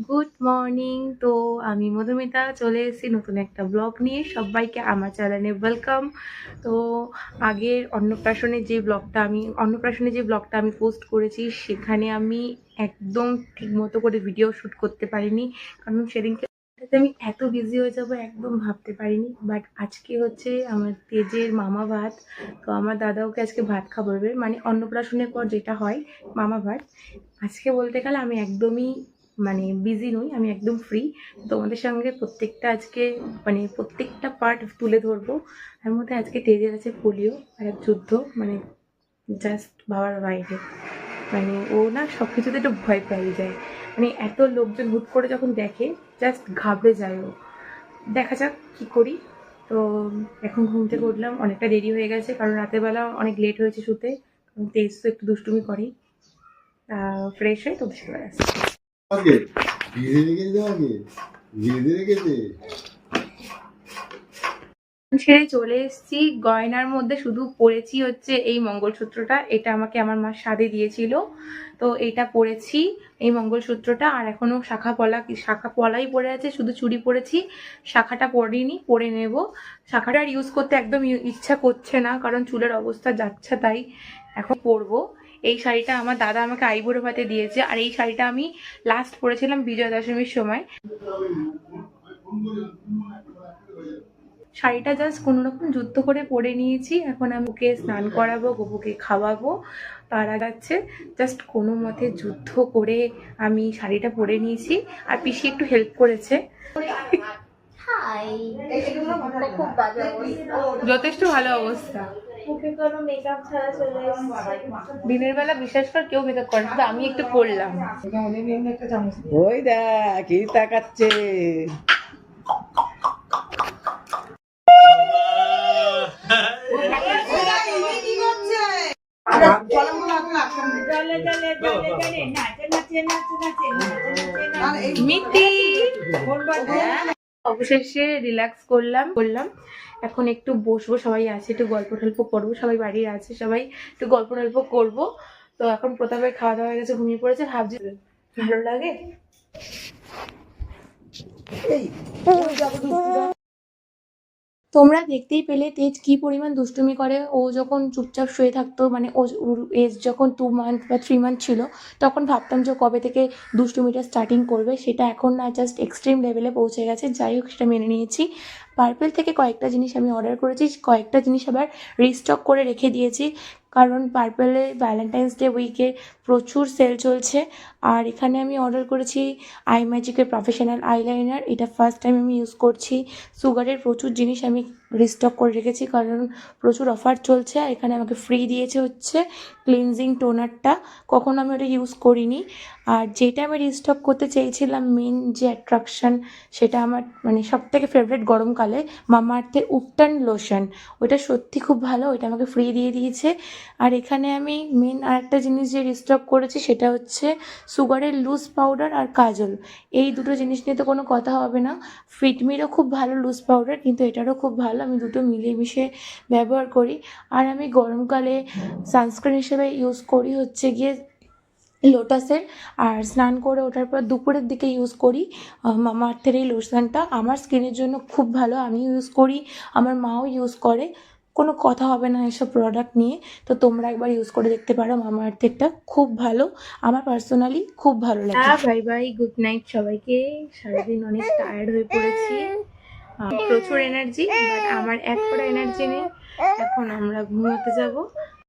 Good morning. তো আমি মধুমিতা চলে এসেছি নতুন একটা ব্লগ নিয়ে। সবাইকে আমার চ্যানেলে ওয়েলকাম। তো আগের অন্নপ্রাশনে যে ব্লগটা আমি পোস্ট করেছি সেখানে আমি একদম ঠিকমতো করে ভিডিও শ্যুট করতে পারিনি, কারণ সেদিনকে আমি এত বিজি হয়ে যাবো একদম ভাবতে পারিনি। বাট আজকে হচ্ছে আমার তেজের মামা ভাত। তো আমার দাদাওকে আজকে ভাত খাওয়াবে, মানে অন্নপ্রাশনের পর যেটা হয় মামা ভাত। আজকে বলতে গেলে আমি একদমই বিজি নই, আমি একদম ফ্রি। তোমাদের সঙ্গে প্রত্যেকটা পার্ট তুলে ধরবো। তার মধ্যে আজকে তেজের আছে পোলিও আর এক যুদ্ধ, জাস্ট ভাবার বাইরে। ও না সব কিছুতে একটু ভয় পেয়ে যায়, এত লোকজন হুট করে যখন দেখে জাস্ট ঘাবড়ে যায় ও। দেখা যাক কি করি। তো এখন ঘুম থেকে উঠলাম, অনেকটা দেরি হয়ে গেছে কারণ রাতের বেলা অনেক লেট হয়েছে শুতে। কারণ তেজ তো একটু দুষ্টুমি করেই। ফ্রেশ হয়ে তোদের সাথে আসছি। ছেড়ে চলে এসেছি। গয়নার মধ্যে শুধু পরেছি হচ্ছে এই মঙ্গলসূত্রটা, এটা আমাকে আমার মা সাদে দিয়েছিল। তো এটা পরেছি, এই মঙ্গলসূত্রটা। আর এখনো শাখা পলাই পরে আছে, শুধু চুড়ি পরেছি, শাখাটা পরিনি, পরে নেব। শাখাটা আর ইউজ করতে একদম ইচ্ছা করছে না, কারণ চুলের অবস্থা যাচ্ছে, তাই এখন পরবো। এই শাড়িটা আমার দাদা আমাকে আইবুড়ো ভাতে দিয়েছে, আর এই শাড়িটা আমি লাস্ট পরেছিলাম বিজয়া দশমীর সময়। শাড়িটা জাস্ট কোনোরকম যুদ্ধ করে পরে নিয়েছি। এখন আমি ওকে স্নান করাবো, গোপুকে খাওয়াবো। তার আগাচ্ছে জাস্ট কোনো মতে যুদ্ধ করে আমি শাড়িটা পরে নিয়েছি। আর পিসি একটু হেল্প করেছে। যথেষ্ট ভালো অবস্থা। দিনের বেলা বিশেষ করে কেউ মেকআপ করে, শুধু আমি একটু করলাম। ওই দেখ কি তাকাচ্ছে। অবশেষে রিল্যাক্স করলাম। এখন একটু বসবো, সবাই আছে, একটু গল্প টল্প করবো, সবাই বাড়ির আছে, সবাই একটু গল্প টল্প করবো। তো এখন প্রথমে খাওয়া দাওয়া হয়ে গেছে, ঘুমিয়ে পড়েছে। ভাবছি ভালো লাগে। তোমরা দেখতেই পেলে তেজ কি পরিমাণ দুষ্টুমি করে। ও যখন চুপচাপ শুয়ে থাকতো, ওর এজ যখন 2 মান্থ বা 3 মান্থ ছিল, তখন ভাবতাম যে কবে থেকে দুষ্টুমিটা স্টার্টিং করবে। সেটা এখন না জাস্ট এক্সট্রিম লেভেলে পৌঁছে গেছে। যাই হোক, সেটা মেনে নিয়েছি। পার্পেল থেকে কয়েকটা জিনিস আমি অর্ডার করেছি, কয়েকটা জিনিস আবার রিস্টক করে রেখে দিয়েছি, কারণ পার্পেলে ভ্যালেন্টাইন্স ডে উইকে প্রচুর সেল চলছে। আর এখানে আমি অর্ডার করেছি আই ম্যাজিকের প্রফেশনাল আইলাইনার। এটা ফার্স্ট টাইম আমি ইউজ করছি। সুগারের প্রচুর জিনিস আমি রিস্টক করে রেখেছি, কারণ প্রচুর অফার চলছে। আর এখানে আমাকে ফ্রি দিয়েছে হচ্ছে ক্লিনজিং টোনারটা, কখনো আমি ওটা ইউজ করিনি। আর যেটা আমি রিস্টক করতে চেয়েছিলাম, মেন যে অ্যাট্রাকশন, সেটা আমার সব থেকে ফেভারিট গরমকালে মামাআর্থের উবটান লোশন। ওটা সত্যি খুব ভালো, ওইটা আমাকে ফ্রি দিয়ে দিয়েছে। আর এখানে আমি মেন আরেকটা জিনিস যে রিস্টক করেছি সেটা হচ্ছে সুগারের লুজ পাউডার আর কাজল। এই দুটো জিনিস নিয়ে তো কোনো কথা হবে না। ফিটমিরও খুব ভালো লুজ পাউডার, কিন্তু এটারও খুব ভালো, আমি দুটো মিলিয়ে মিশিয়ে ব্যবহার করি। আর আমি গরমকালে সানস্ক্রিন হিসেবে ইউজ করি হচ্ছে গিয়ে লোটাসের। আর স্নান করে ওঠার পর দুপুরের দিকে ইউজ করি মামাআর্থের এই লোশনটা। আমার স্কিনের জন্য খুব ভালো, আমিও ইউজ করি, আমার মাও ইউজ করে, কোনো কথা হবে না এসব প্রোডাক্ট নিয়ে। তো তোমরা একবার ইউজ করে দেখতে পারো, মামাআর্থেরটা খুব ভালো, আমার পার্সোনালি খুব ভালো লাগে। বাই বাই, গুড নাইট সবাইকে। সারাদিন অনেক টায়ার্ড হয়ে পড়েছি, প্রচুর এনার্জি, বাট আমার এক ফোঁটা এনার্জি নেই। এখন আমরা ঘুমোতে যাব।